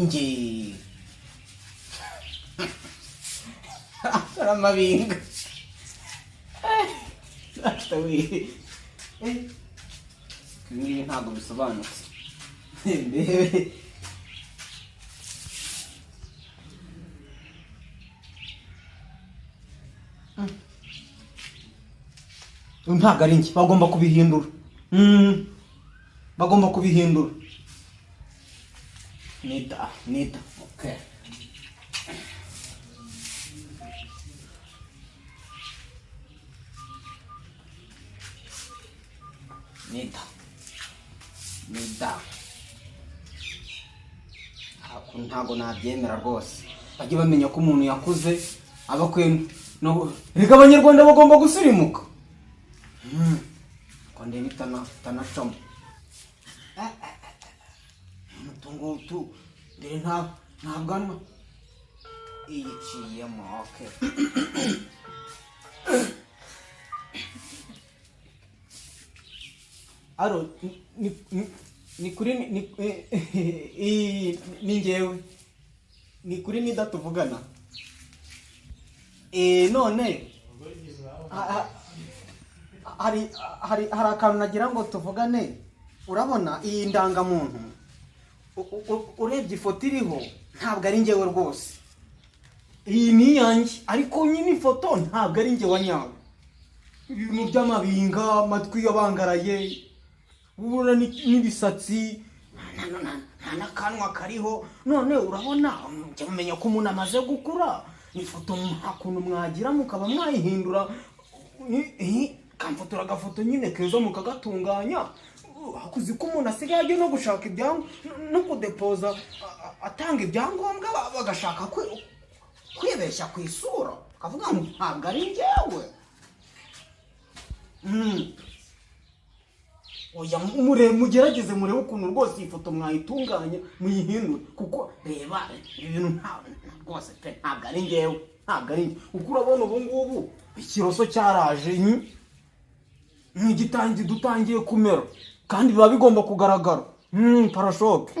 ninjye aramabinga atawi ibi ntabwo bisobanutse ndebe ntabwo ari njye bagomba kubihindura bagomba kubihindura NIDA okay NIDA ntabwo nabyemera rwose bajye bamenya ko umuntu yakuze aba kwe no reka Abanyarwanda bagomba gusirimuka kwande tanacamo mutungutu ndere ntabwo iyiciyemo okay aro ni kuri ni ngewe ni kuri NIDA tuvugana none hari akantu nagira ngo tuvugane urabona iyi ndangamuntu urebye ifoto iriho ntabwo ari ngewe rwose iyi ni yanjye ariko nyine ifoto ntabwo ari ngewe wanyawe ibintu by'amabinga amatwi yabangaraye ubura n'ibisatsi nta n'akanwa kariho none urabona njya mumenya ko umuntu amaze gukura ifoto nta kuntu mwagira mukaba mwayihindura kamfotora agafoto nyine keza mukagatunganya hakuzi ko umuntu asigaye ajya no gushaka ibyangombwa no kudepoza atanga ibyangombwa bagashaka kwibeshya ku isura akavuga ngo ntabwo ari njyewe oya mugerageze murebe ukuntu rwose iyi foto mwayitunganya muyihindure kuko reba ibintu rwose pe ntabwo ari njyewe ntabwo ari njye kuko urabona ubu ngubu ikiroso cyaraje dutangiye kumera kandi biba bigomba kugaragara parashoke